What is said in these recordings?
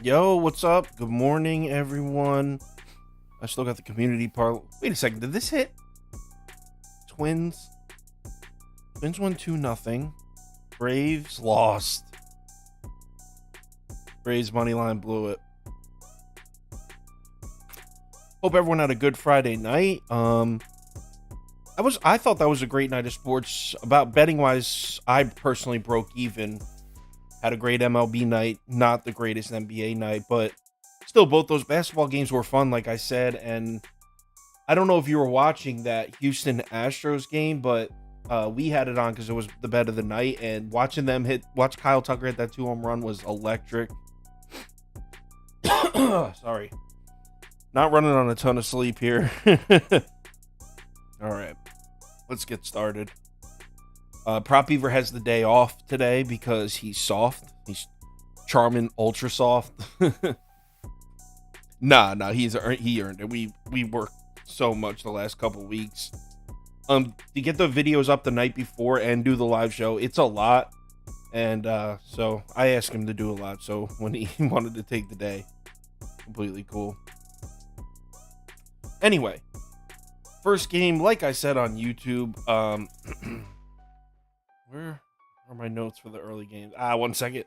Yo, what's up? Good morning, everyone. I still got the community part. Wait a second, did this hit? Twins. Twins won 2-0. Braves lost. Braves money line blew it. Hope everyone had a good Friday night. I thought that was a great night of sports. About betting wise, I personally broke even. Had a great MLB night, not the greatest NBA night, but still both those basketball games were fun, like I said. And I don't know if you were watching that Houston Astros game, but we had it on because it was the bet of the night, and watch Kyle Tucker hit that 2-home run was electric. Sorry. Not running on a ton of sleep here. All right, let's get started. Prop Beaver has the day off today because he's soft. He's charming, ultra soft. Nah, he earned it. We worked so much the last couple weeks. To get the videos up the night before and do the live show, it's a lot. And so I asked him to do a lot. So when he wanted to take the day, completely cool. Anyway, first game, like I said on YouTube, where are my notes for the early games? 1 second.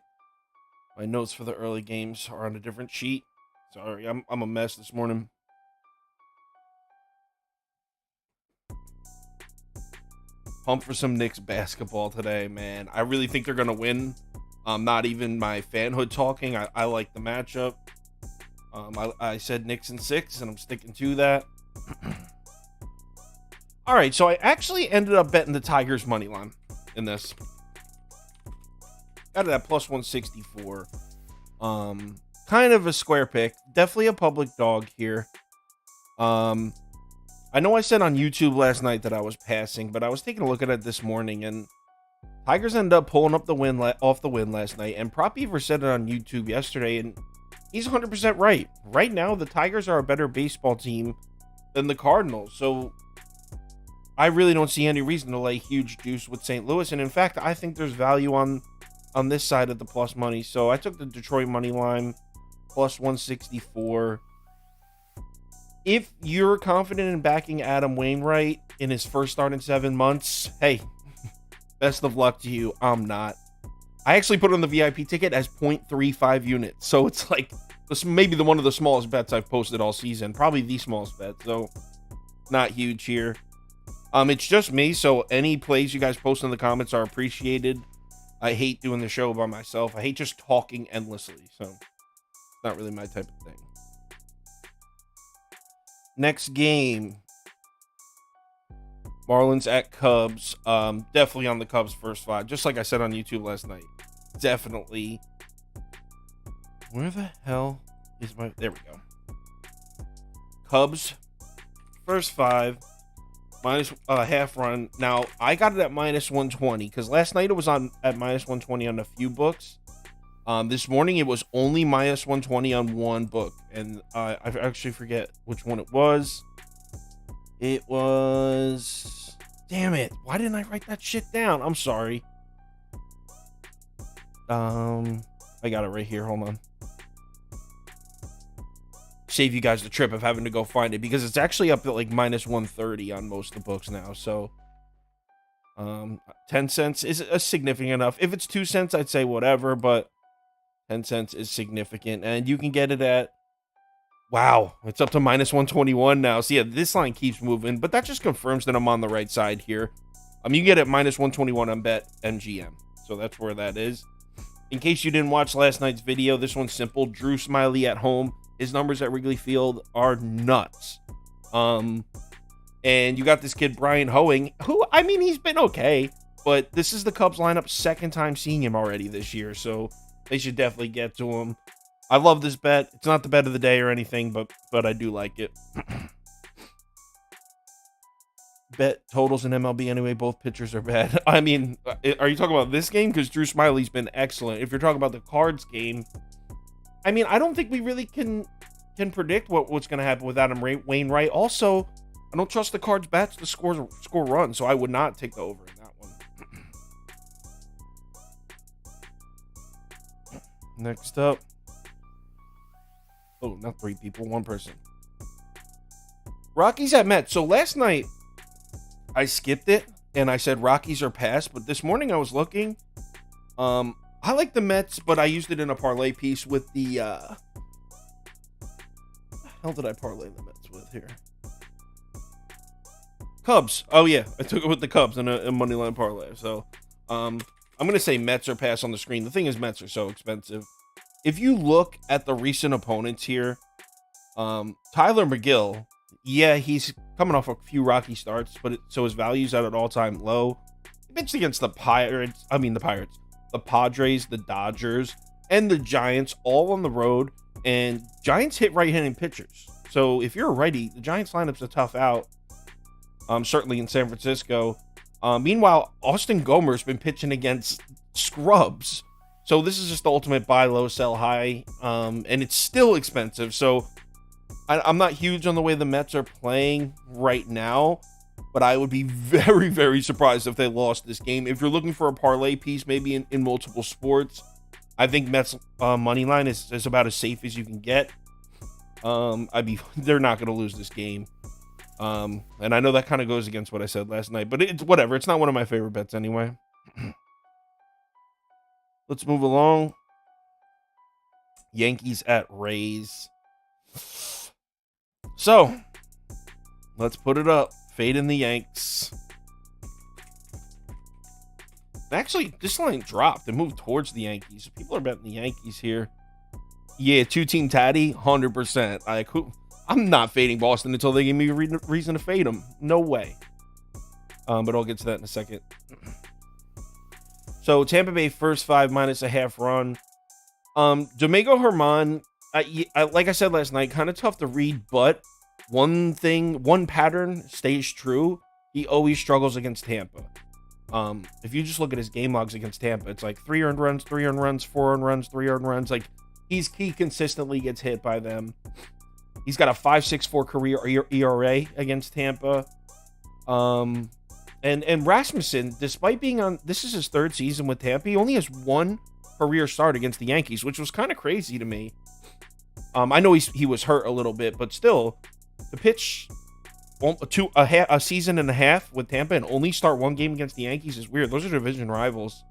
My notes for the early games are on a different sheet. Sorry, I'm a mess this morning. Pumped for some Knicks basketball today, man. I really think they're going to win. Not even my fanhood talking. I like the matchup. I said Knicks in 6, and I'm sticking to that. All right, so I actually ended up betting the Tigers money line in this. Got it at plus 164. Kind of a square pick. Definitely a public dog here. I know I said on YouTube last night that I was passing, but I was taking a look at it this morning, and Tigers ended up pulling up the win off the win last night. And Prop Beaver said it on YouTube yesterday, and he's 100% right. Right now, the Tigers are a better baseball team than the Cardinals. So I really don't see any reason to lay huge juice with St. Louis. And in fact, I think there's value on this side of the plus money. So I took the Detroit money line plus 164. If you're confident in backing Adam Wainwright in his first start in 7 months, hey, best of luck to you. I'm not. I actually put on the VIP ticket as 0.35 units. So it's like maybe one of the smallest bets I've posted all season. Probably the smallest bet. So not huge here. It's just me, so any plays you guys post in the comments are appreciated. I hate doing the show by myself. I hate just talking endlessly, so it's not really my type of thing. Next game, Marlins at Cubs. Definitely on the Cubs first 5, just like I said on YouTube last night. Definitely. Where the hell is my... There we go. Cubs first 5. Minus half run. Now, I got it at minus 120 because last night it was on at minus 120 on a few books. This morning it was only minus 120 on one book. And I actually forget which one it was. It was... Damn it. Why didn't I write that shit down? I'm sorry. I got it right here. Hold on. Save you guys the trip of having to go find it because it's actually up at like minus 130 on most of the books now. So 10 cents is a significant enough. If it's 2 cents, I'd say whatever, but 10 cents is significant. And you can get it at, wow, it's up to minus 121 now. So yeah, this line keeps moving, but that just confirms that I'm on the right side here. You can get it at minus 121 on Bet MGM. So that's where that is. In case you didn't watch last night's video, this one's simple. Drew Smiley at home. His numbers at Wrigley Field are nuts. And you got this kid, Brian Hoeing, who, I mean, he's been okay, but this is the Cubs lineup second time seeing him already this year, so they should definitely get to him. I love this bet. It's not the bet of the day or anything, but I do like it. Bet totals in MLB anyway, both pitchers are bad. I mean, are you talking about this game? Because Drew Smiley's been excellent. If you're talking about the Cards game, I mean, I don't think we really can predict what's going to happen with Adam Wainwright. Also, I don't trust the Cards bats to score runs, so I would not take the over in that one. Next up, Oh, not 3 people, 1 person. Rockies at Mets. So last night, I skipped it, and I said Rockies are pass. But this morning, I was looking. I like the Mets, but I used it in a parlay piece with the... What the hell did I parlay the Mets with here? Cubs. Oh, yeah. I took it with the Cubs in a money line parlay. So, I'm going to say Mets are pass on the screen. The thing is, Mets are so expensive. If you look at the recent opponents here, Tyler McGill, yeah, he's coming off a few rocky starts, but so his value's at an all-time low. He pitched against the Padres, the Padres, the Dodgers, and the Giants all on the road, and Giants hit right-handed pitchers. So if you're a righty, the Giants lineup's a tough out, certainly in San Francisco. Meanwhile, Austin Gomer's been pitching against scrubs. So this is just the ultimate buy low, sell high, and it's still expensive. So I'm not huge on the way the Mets are playing right now, but I would be very, very surprised if they lost this game. If you're looking for a parlay piece, maybe in multiple sports, I think Mets money line is about as safe as you can get. They're not going to lose this game. And I know that kind of goes against what I said last night, but it's whatever. It's not one of my favorite bets anyway. Let's move along. Yankees at Rays. So, let's put it up. Fade in the Yanks. Actually, this line dropped and moved towards the Yankees. People are betting the Yankees here. Yeah, 2-team tatty, 100%. I'm not fading Boston until they give me a reason to fade them. No way. But I'll get to that in a second. So, Tampa Bay first 5 minus a half run. Domingo Germán, like I said last night, kind of tough to read, but one pattern stays true. He always struggles against Tampa. If you just look at his game logs against Tampa, it's like 3 earned runs, 4 earned runs, 3 earned runs. Like, he consistently gets hit by them. He's got a 5.64 career ERA against Tampa. And Rasmussen, despite being this is his 3rd season with Tampa, he only has 1 career start against the Yankees, which was kind of crazy to me. I know he was hurt a little bit, but still, to pitch a season and a half with Tampa and only start 1 game against the Yankees is weird. Those are division rivals.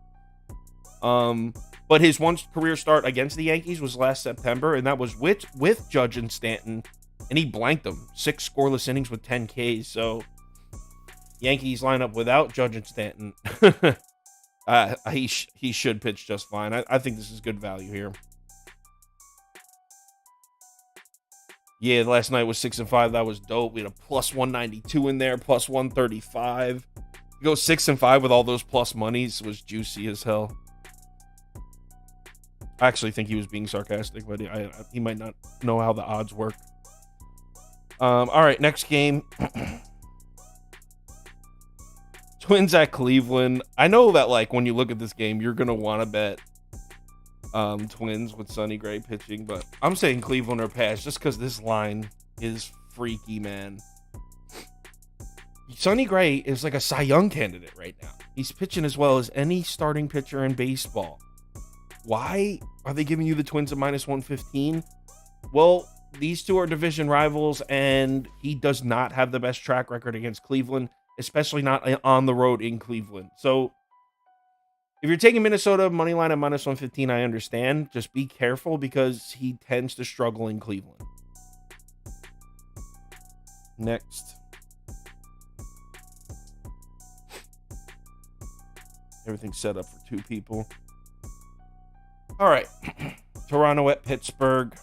But his 1 career start against the Yankees was last September, and that was with Judge and Stanton, and he blanked them. 6 scoreless innings with 10 Ks. So Yankees line up without Judge and Stanton. He should pitch just fine. I think this is good value here. Yeah, last night was 6-5. That was dope. We had a plus 192 in there, plus 135. You go 6-5 with all those plus monies was juicy as hell. I actually think he was being sarcastic, but he might not know how the odds work. All right, next game. Twins at Cleveland. I know that, like, when you look at this game, you're going to want to bet Twins with Sonny Gray pitching, but I'm saying Cleveland or pass just because this line is freaky, man. Sonny Gray is like a Cy Young candidate right now. He's pitching as well as any starting pitcher in baseball. Why are they giving you the Twins at minus 115? Well, these two are division rivals, and he does not have the best track record against Cleveland, especially not on the road in Cleveland. So if you're taking Minnesota money line at minus 115, I understand. Just be careful because he tends to struggle in Cleveland. Next. Everything's set up for 2 people. All right. Toronto at Pittsburgh.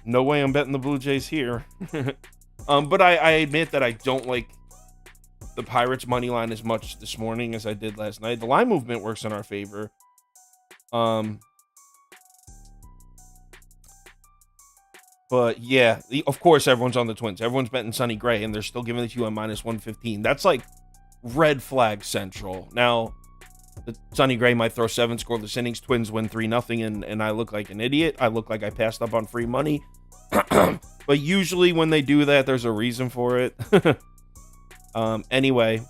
No way I'm betting the Blue Jays here. But I admit that I don't like the Pirates money line as much this morning as I did last night. The line movement works in our favor. But yeah, of course everyone's on the Twins. Everyone's betting Sonny Gray, and they're still giving it to you on minus 115. That's like red flag central. Now, Sonny Gray might throw 7 scoreless innings. Twins win 3-0, and I look like an idiot. I look like I passed up on free money. But usually when they do that, there's a reason for it. Anyway,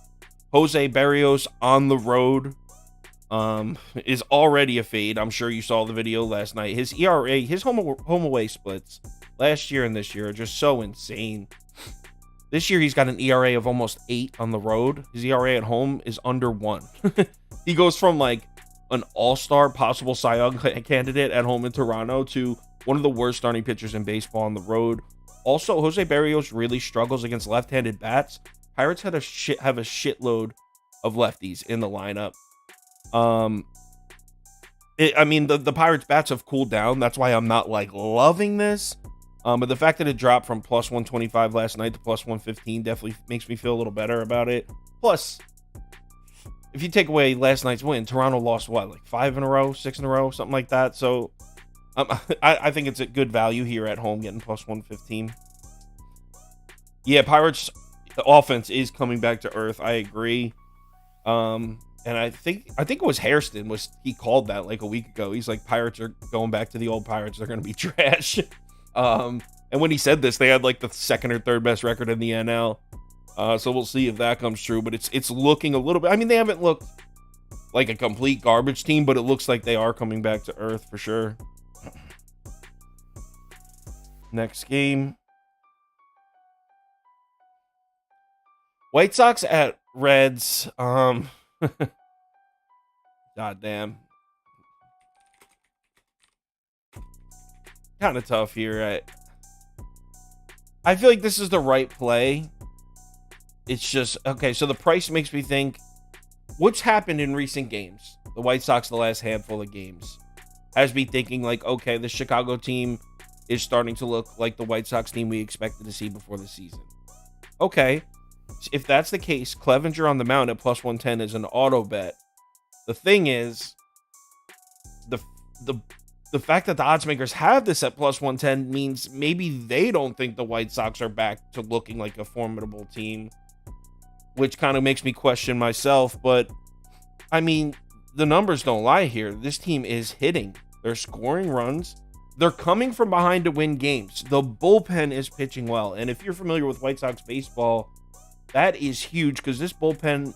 Jose Berrios on the road. is already a fade. I'm sure you saw the video last night. His ERA, his home away splits last year and this year are just so insane. This year he's got an ERA of almost 8 on the road. His ERA at home is under 1. He goes from like an all-star possible Cy Young candidate at home in Toronto to one of the worst starting pitchers in baseball on the road. Also, Jose Barrios really struggles against left-handed bats. Pirates have a shitload of lefties in the lineup. The Pirates bats have cooled down. That's why I'm not like loving this. But the fact that it dropped from plus 125 last night to plus 115 definitely makes me feel a little better about it. Plus, if you take away last night's win, Toronto lost what, like 5 in a row, 6 in a row, something like that. So I think it's a good value here at home, getting plus 115. Yeah, Pirates the offense is coming back to earth. I agree. And I think it was Hairston he called that like a week ago. He's like, Pirates are going back to the old Pirates. They're going to be trash. And when he said this, they had like the second or third best record in the NL. So we'll see if that comes true. But it's looking a little bit. I mean, they haven't looked like a complete garbage team, but it looks like they are coming back to earth for sure. Next game. White Sox at Reds. God damn. Kind of tough here. I feel like this is the right play. It's just, okay, so the price makes me think, what's happened in recent games? The White Sox, the last handful of games, has me thinking like, okay, the Chicago team is starting to look like the White Sox team we expected to see before the season. Okay, if that's the case, Clevenger on the mound at plus 110 is an auto bet. The thing is, the fact that the odds makers have this at plus 110 means maybe they don't think the White Sox are back to looking like a formidable team, which kind of makes me question myself. But I mean, the numbers don't lie here. This team is hitting. They're scoring runs. They're coming from behind to win games. The bullpen is pitching well. And if you're familiar with White Sox baseball, that is huge because this bullpen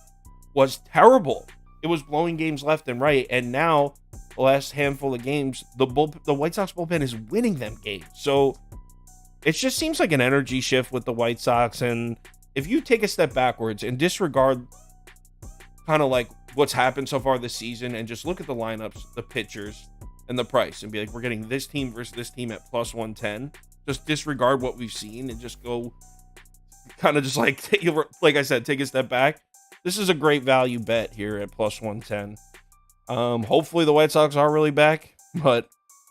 was terrible. It was blowing games left and right. And now, the last handful of games, the White Sox bullpen is winning them games. So it just seems like an energy shift with the White Sox. And if you take a step backwards and disregard kind of like what's happened so far this season and just look at the lineups, the pitchers, and the price and be like, we're getting this team versus this team at plus 110. Just disregard what we've seen and just go kind of just like, like I said, take a step back. This is a great value bet here at plus 110. Hopefully the White Sox are really back, but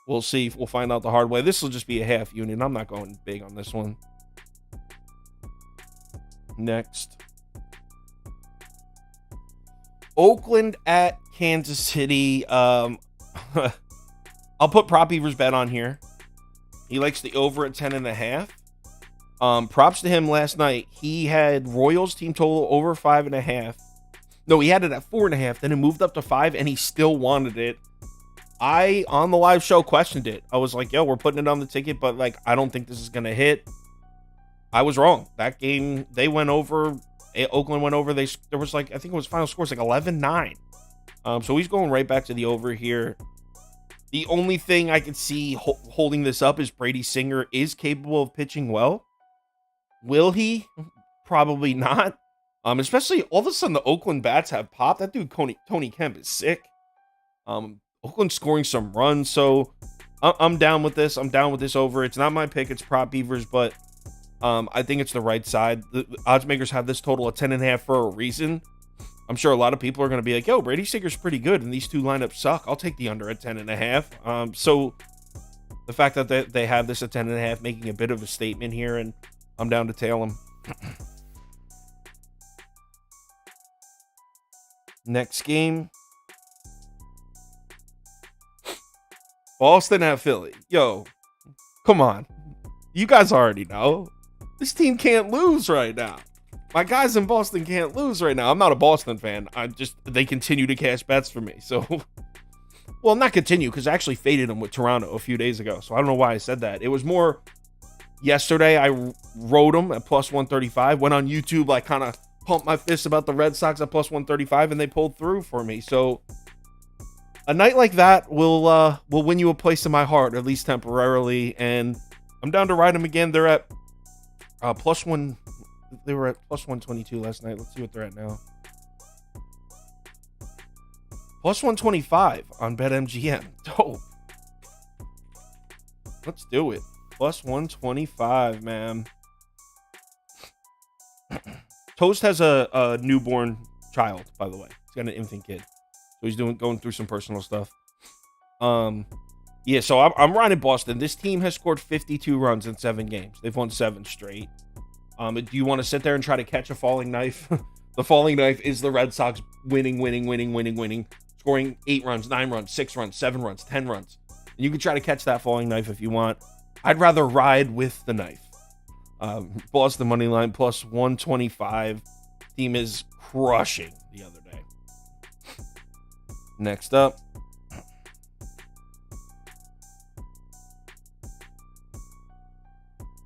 we'll see. We'll find out the hard way. This will just be a half unit. I'm not going big on this one. Next. Oakland at Kansas City. I'll put Prop Beaver's bet on here. He likes the over at 10.5. Props to him last night. He had Royals team total over 5.5. No, he had it at 4.5. Then it moved up to 5, and he still wanted it. I, on the live show, questioned it. I was like, yo, we're putting it on the ticket, but like, I don't think this is going to hit. I was wrong. That game, they went over. Oakland went over. There was like, I think it was final scores like 11-9. So he's going right back to the over here. The only thing I could see holding this up is Brady Singer is capable of pitching well. Will he? Probably not. Especially all of a sudden the Oakland bats have popped. That dude, Tony Kemp, is sick. Oakland scoring some runs. So I'm down with this. I'm down with this over. It's not my pick. It's Prop Beavers, but I think it's the right side. The odds makers have this total at 10.5 for a reason. I'm sure a lot of people are going to be like, yo, Brady Singer's pretty good, and these two lineups suck. I'll take the under at 10.5. So the fact that they have this at 10.5 making a bit of a statement here, and I'm down to tail them. Next game. Boston at Philly. Yo, come on. You guys already know. This team can't lose right now. My guys in Boston can't lose right now. I'm not a Boston fan. They continue to cash bets for me. So, well, not continue, because I actually faded them with Toronto a few days ago. So I don't know why I said that. It was more yesterday. I rode them at plus 135. Went on YouTube, like kind of pumped my fist about the Red Sox at plus 135, and they pulled through for me. So a night like that will win you a place in my heart, at least temporarily. And I'm down to ride them again. They're at plus one. They were at plus 122 last night. Let's see what they're at now. Plus 125 on BetMGM. Dope. Let's do it. Plus 125, man. Toast has a newborn child, by the way. He's got an infant kid. So he's going through some personal stuff. Yeah, so I'm riding Boston. This team has scored 52 runs in 7 games. They've won 7 straight. Do you want to sit there and try to catch a falling knife? The falling knife is the Red Sox winning, scoring 8 runs, 9 runs, 6 runs, 7 runs, 10 runs. And you can try to catch that falling knife if you want. I'd rather ride with the knife. Boston money line plus 125. Team is crushing the other day. Next up.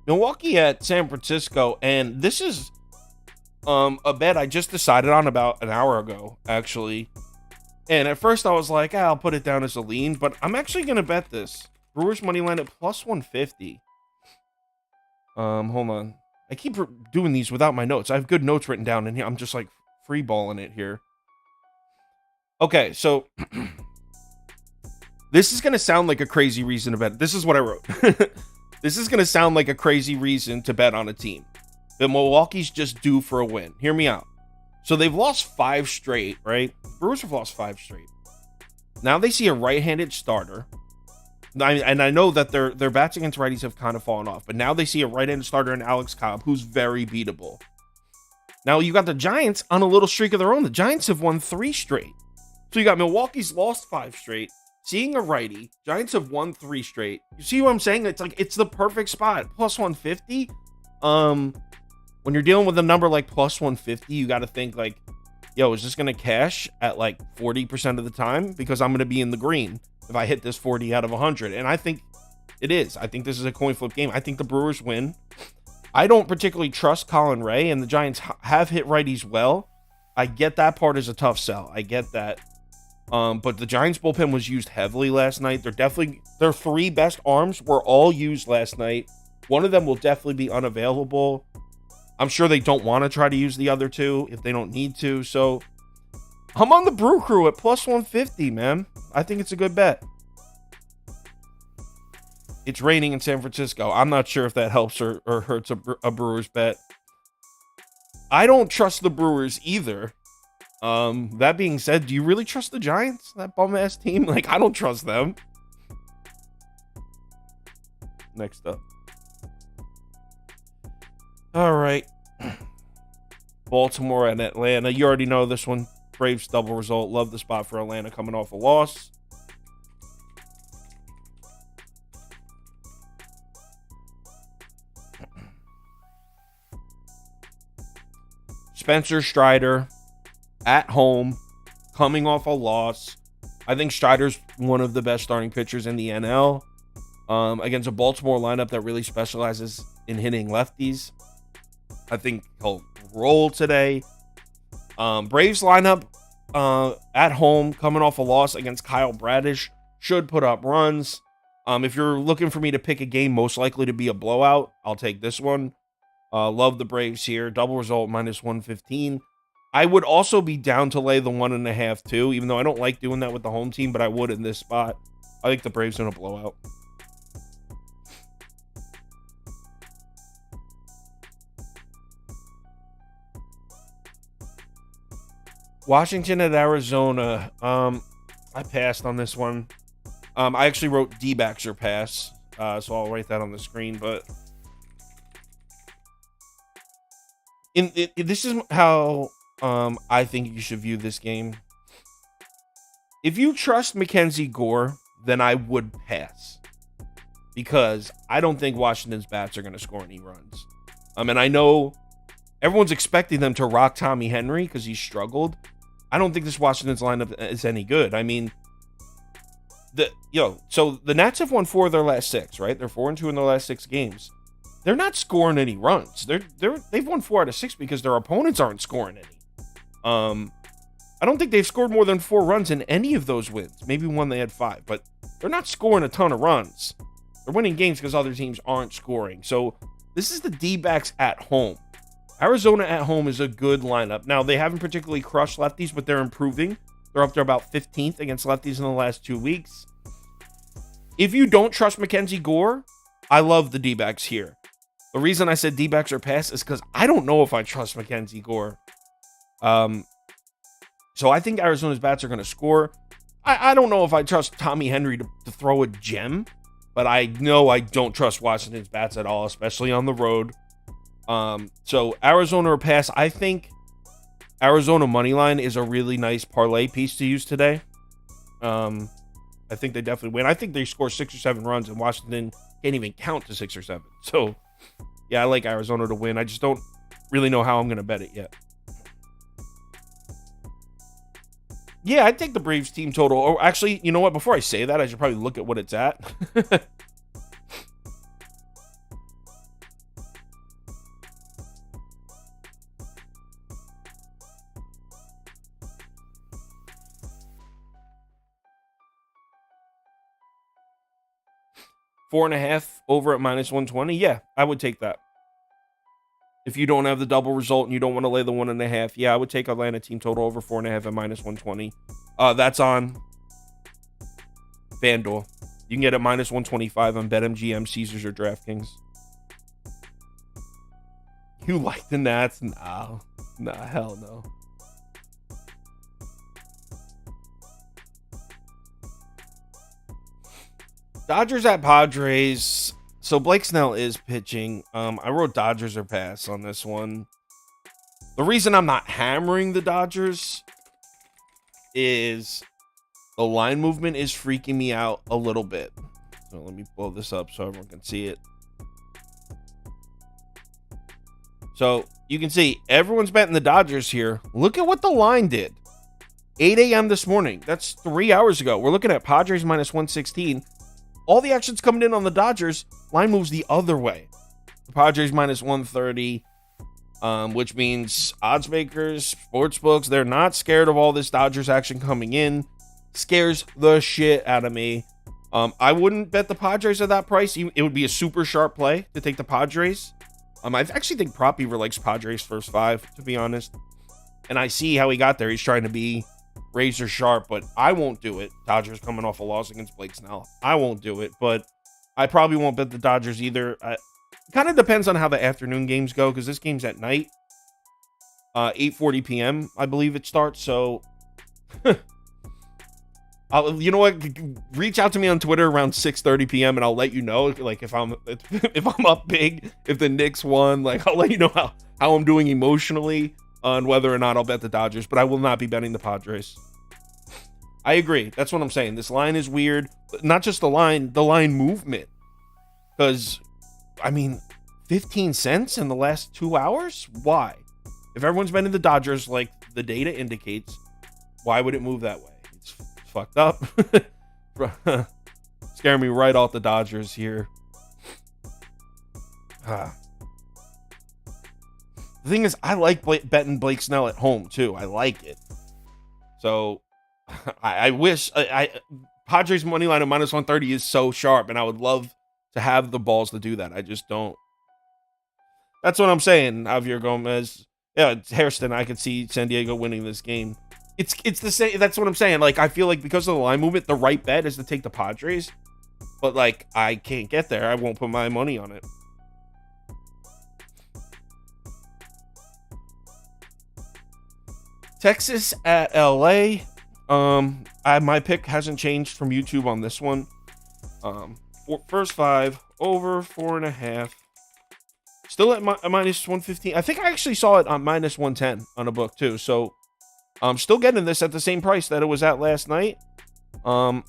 Milwaukee at San Francisco, and this is a bet I just decided on about an hour ago, actually. And at first I was like, I'll put it down as a lean, but I'm actually going to bet this. Brewers money line at plus 150. Hold on. I keep doing these without my notes. I have good notes written down in here. I'm just like freeballing it here. Okay, so this is going to sound like a crazy reason to bet. This is what I wrote. This is going to sound like a crazy reason to bet on a team. The Milwaukee's just due for a win. Hear me out. So they've lost 5 straight, right? Brewers have lost 5 straight. Now they see a right-handed starter. And I know that their bats against righties have kind of fallen off, but now they see a right-handed starter in Alex Cobb, who's very beatable. Now you got the Giants on a little streak of their own. The Giants have won 3 straight. So you got Milwaukee's lost 5 straight. Seeing a righty, Giants have won 3 straight. You see what I'm saying? It's the perfect spot. Plus 150. When you're dealing with a number like plus 150, you got to think like, yo, is this going to cash at like 40% of the time? Because I'm going to be in the green if I hit this 40 out of 100. And I think it is. I think this is a coin flip game. I think the Brewers win. I don't particularly trust Colin Ray, and the Giants have hit righties well. I get that part is a tough sell. I get that. But the Giants bullpen was used heavily last night. Their 3 best arms were all used last night. One of them will definitely be unavailable. I'm sure they don't want to try to use the other 2 if they don't need to. So I'm on the Brew Crew at plus 150, man. I think it's a good bet. It's raining in San Francisco. I'm not sure if that helps or hurts a Brewers bet. I don't trust the Brewers either. That being said, do you really trust the Giants? That bum-ass team? Like, I don't trust them. Next up. All right. Baltimore and Atlanta. You already know this one. Braves double result. Love the spot for Atlanta coming off a loss. Spencer Strider at home, coming off a loss. I think Strider's one of the best starting pitchers in the NL. Against a Baltimore lineup that really specializes in hitting lefties. I think he'll roll today. Braves lineup at home, coming off a loss against Kyle Bradish, should put up runs. If you're looking for me to pick a game most likely to be a blowout, I'll take this one. Love the Braves here. Double result minus 115. I would also be down to lay the 1.5 too, even though I don't like doing that with the home team, but I would in this spot. I think the Braves in a blowout. Washington at Arizona. I passed on this one. I actually wrote D-backs or pass, so I'll write that on the screen. But this is how I think you should view this game. If you trust Mackenzie Gore, then I would pass, because I don't think Washington's bats are going to score any runs. And I know everyone's expecting them to rock Tommy Henry because he struggled. I don't think this Washington's lineup is any good. I mean, so the Nats have won 4 of their last 6, right? They're 4-2 in their last 6 games. They're not scoring any runs. They've won 4 out of 6 because their opponents aren't scoring any. I don't think they've scored more than 4 runs in any of those wins. Maybe one they had 5, but they're not scoring a ton of runs. They're winning games because other teams aren't scoring. So this is the D-backs at home. Arizona at home is a good lineup. Now, they haven't particularly crushed lefties, but they're improving. They're up to about 15th against lefties in the last 2 weeks. If you don't trust Mackenzie Gore, I love the D-backs here. The reason I said D-backs are pass is because I don't know if I trust Mackenzie Gore. So I think Arizona's bats are going to score. I don't know if I trust Tommy Henry to throw a gem, but I know I don't trust Washington's bats at all, especially on the road. So Arizona or pass. I think Arizona money line is a really nice parlay piece to use today. I think they definitely win. I think they score 6 or 7 runs, and Washington can't even count to 6 or 7. So, yeah, I like Arizona to win. I just don't really know how I'm going to bet it yet. Yeah, I'd take the Braves team total. Or actually, you know what? Before I say that, I should probably look at what it's at. 4.5 over at -120. Yeah, I would take that. If you don't have the double result and you don't want to lay the 1.5, yeah, I would take Atlanta team total over 4.5 at -120. That's on FanDuel. You can get it -125 on BetMGM, Caesars, or DraftKings. You like the Nats? Nah, hell no. Dodgers at Padres. So Blake Snell is pitching. I wrote Dodgers or pass on this one. The reason I'm not hammering the Dodgers is the line movement is freaking me out a little bit. So let me blow this up so everyone can see it. So you can see everyone's betting the Dodgers here. Look at what the line did. 8 a.m. this morning. That's 3 hours ago. We're looking at Padres -116. All the action's coming in on the Dodgers. Line moves the other way. The Padres -130, which means odds makers, sports books, they're not scared of all this Dodgers action coming in. Scares the shit out of me. I wouldn't bet the Padres at that price. It would be a super sharp play to take the Padres. I actually think Prop Beaver likes Padres first 5, to be honest. And I see how he got there. He's trying to be razor sharp, but I won't do it. Dodgers coming off a loss against Blake Snell. I won't do it, but I probably won't bet the Dodgers either. It kind of depends on how the afternoon games go, because this game's at night. 8:40 p.m., I believe it starts, so... you know what? Reach out to me on Twitter around 6:30 p.m. and I'll let you know, like, if I'm up big, if the Knicks won, like, I'll let you know how I'm doing emotionally on whether or not I'll bet the Dodgers, but I will not be betting the Padres. I agree. That's what I'm saying. This line is weird. Not just the line movement. Because, I mean, 15 cents in the last 2 hours? Why? If everyone's betting the Dodgers like the data indicates, why would it move that way? It's fucked up. Scaring me right off the Dodgers here. The thing is, I like betting Blake Snell at home, too. I like it. So, I wish... Padres money line of -130 is so sharp, and I would love to have the balls to do that. I just don't. That's what I'm saying, Javier Gomez. Yeah, it's Hairston. I could see San Diego winning this game. It's the same. That's what I'm saying. Like, I feel like because of the line movement, the right bet is to take the Padres. But, like, I can't get there. I won't put my money on it. Texas at LA. My pick hasn't changed from YouTube on this one. First 5 over 4.5. Still at -115. I think I actually saw it on -110 on a book too. So I'm still getting this at the same price that it was at last night. You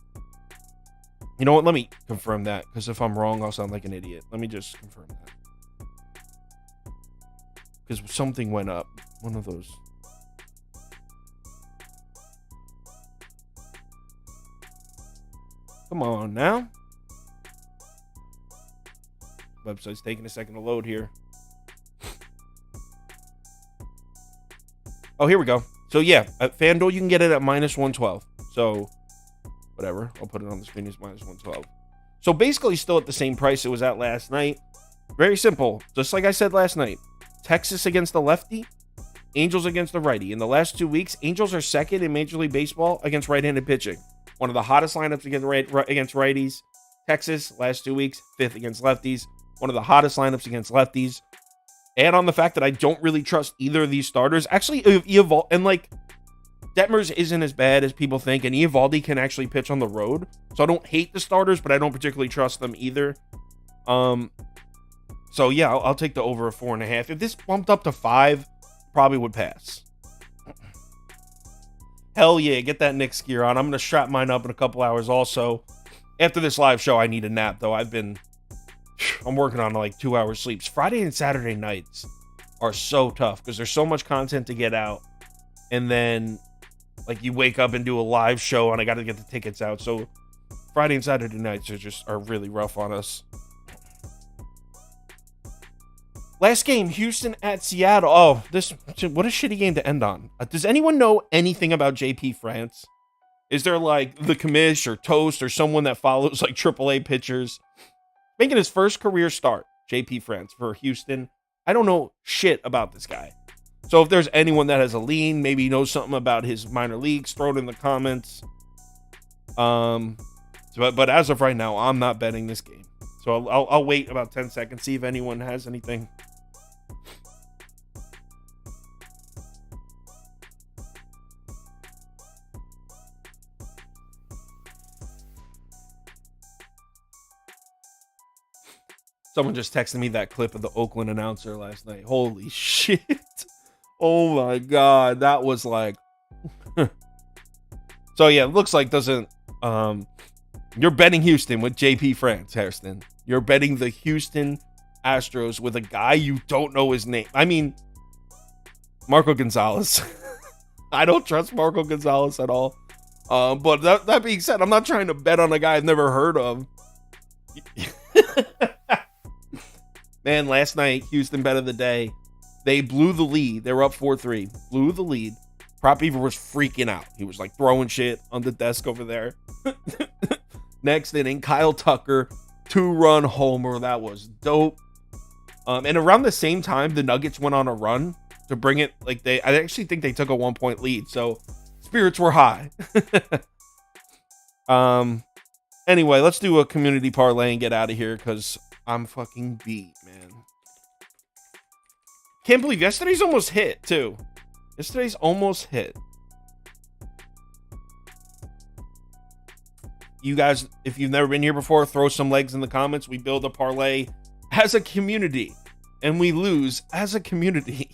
know what? Let me confirm that, because if I'm wrong, I'll sound like an idiot. Let me just confirm that, because something went up. One of those. Come on now. Website's taking a second to load here. Oh, here we go. So yeah, at FanDuel you can get it at minus 112. So whatever, I'll put it on the screen as minus 112. So basically still at the same price it was at last night. Very simple. Just like I said last night. Texas against the lefty, Angels against the righty. In the last 2 weeks, Angels are second in Major League Baseball against right-handed pitching. One of the hottest lineups against righties. Texas, last 2 weeks, fifth against lefties. One of the hottest lineups against lefties. And on the fact that I don't really trust either of these starters. Actually, Eovaldi, and like, Detmers isn't as bad as people think, and Eovaldi can actually pitch on the road. So I don't hate the starters, but I don't particularly trust them either. So yeah, I'll take the over a 4.5. If this bumped up to 5, probably would pass. Hell yeah, get that Knicks gear on. I'm going to strap mine up in a couple hours also. After this live show, I need a nap, though. I'm working on like 2 hours sleeps. Friday and Saturday nights are so tough because there's so much content to get out. And then, like, you wake up and do a live show, and I got to get the tickets out. So Friday and Saturday nights are really rough on us. Last game, Houston at Seattle. Oh, what a shitty game to end on. Does anyone know anything about JP France? Is there like the commish or Toast or someone that follows like AAA pitchers? Making his first career start, JP France for Houston. I don't know shit about this guy. So if there's anyone that has a lean, maybe knows something about his minor leagues, throw it in the comments. But as of right now, I'm not betting this game. So I'll wait about 10 seconds, see if anyone has anything. Someone just texted me that clip of the Oakland announcer last night. Holy shit. Oh my God. That was like... So yeah, it looks like you're betting Houston with JP France, Hairston. You're betting the Houston Astros with a guy you don't know his name. I mean, Marco Gonzalez. I don't trust Marco Gonzalez at all. But that being said, I'm not trying to bet on a guy I've never heard of. Man, last night, Houston bet of the day. They blew the lead. They were up 4-3. Blew the lead. Prop Beaver was freaking out. He was like throwing shit on the desk over there. Next inning, Kyle Tucker, 2-run homer. That was dope. And around the same time, the Nuggets went on a run to bring it. I actually think they took a 1-point lead. So spirits were high. Anyway, let's do a community parlay and get out of here because I'm fucking beat, man. Can't believe yesterday's almost hit, too. Yesterday's almost hit. You guys, if you've never been here before, throw some legs in the comments. We build a parlay as a community, and we lose as a community.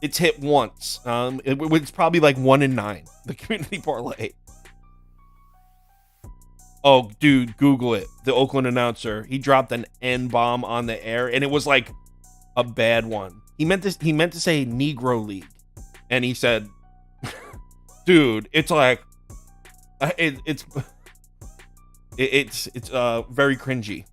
It's hit once. It's probably like 1 in 9, the community parlay. Oh, dude, Google it. The Oakland announcer, he dropped an N-bomb on the air, and it was like a bad one. He meant to say Negro League, and he said, "Dude, it's like, it's very cringy."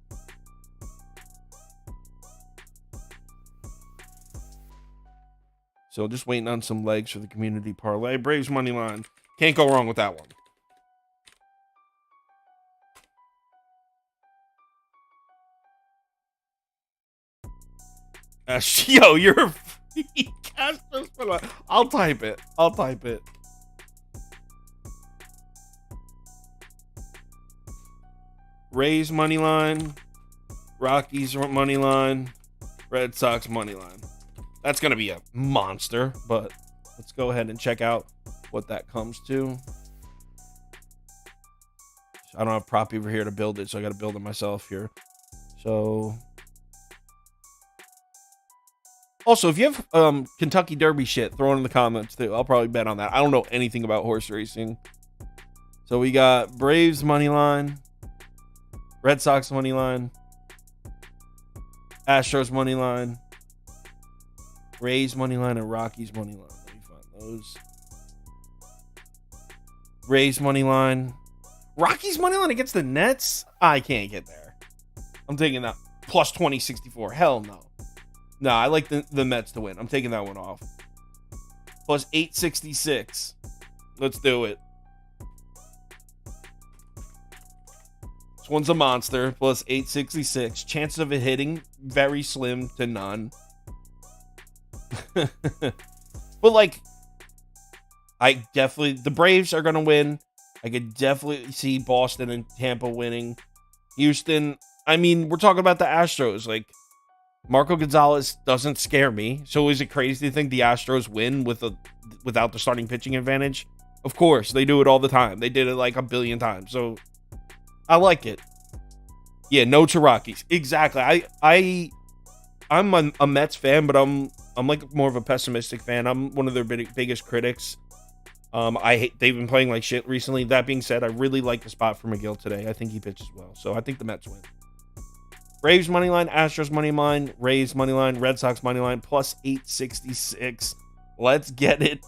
So just waiting on some legs for the community parlay. Braves money line, can't go wrong with that one. Yo, you're a freak. I'll type it. Rays money line, Rockies money line, Red Sox money line. That's going to be a monster, but let's go ahead and check out what that comes to. I don't have Prop Beaver here to build it, so I got to build it myself here. So... Also, if you have Kentucky Derby shit, throw it in the comments too. I'll probably bet on that. I don't know anything about horse racing. So we got Braves money line, Red Sox money line, Astros money line, Rays money line, and Rockies money line. Let me find those. Rays money line, Rockies money line against the Nets. I can't get there. I'm taking that plus 2064. Hell no. No, I like the Mets to win. I'm taking that one off. plus 866. Let's do it. This one's a monster, plus 866. Chances of it hitting, very slim to none. But, like, the Braves are going to win. I could definitely see Boston and Tampa winning. Houston, I mean, we're talking about the Astros. Like, Marco Gonzalez doesn't scare me. So is it crazy to think the Astros win without the starting pitching advantage? Of course, they do it all the time. They did it like a billion times. So I like it. Yeah, no to Rockies. Exactly. I'm a Mets fan, but I'm like more of a pessimistic fan. I'm one of their biggest critics. They've been playing like shit recently. That being said, I really like the spot for McGill today. I think he pitches well. So I think the Mets win. Braves money line, Astros money line, Rays money line, Red Sox money line, plus 866. Let's get it.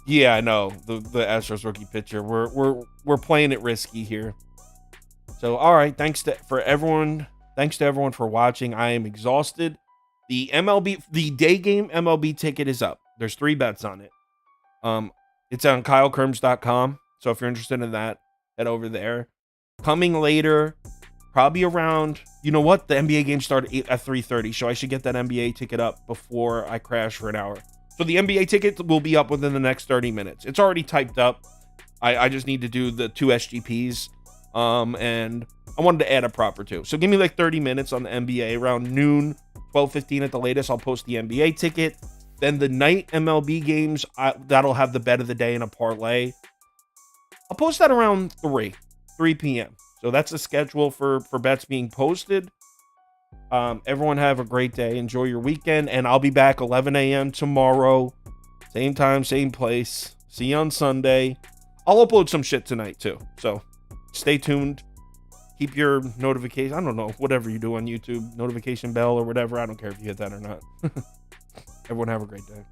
Yeah, I know the Astros rookie pitcher. We're playing it risky here. So all right, thanks to everyone for watching. I am exhausted. The day game MLB ticket is up. There's 3 bets on it. It's on KyleKirms.com. So if you're interested in that, head over there. Coming later, probably around, you know what? The NBA game started at 3:30, so I should get that NBA ticket up before I crash for an hour. So the NBA ticket will be up within the next 30 minutes. It's already typed up. I just need to do the 2 SGPs. And I wanted to add a prop or 2. So give me like 30 minutes on the NBA. Around noon, 12:15 at the latest, I'll post the NBA ticket. Then the night MLB games, that'll have the bet of the day and a parlay. I'll post that around 3 p.m. So that's the schedule for bets being posted. Everyone have a great day. Enjoy your weekend. And I'll be back 11 a.m. tomorrow. Same time, same place. See you on Sunday. I'll upload some shit tonight too. So stay tuned. Keep your notification. I don't know, whatever you do on YouTube, notification bell or whatever. I don't care if you hit that or not. Everyone have a great day.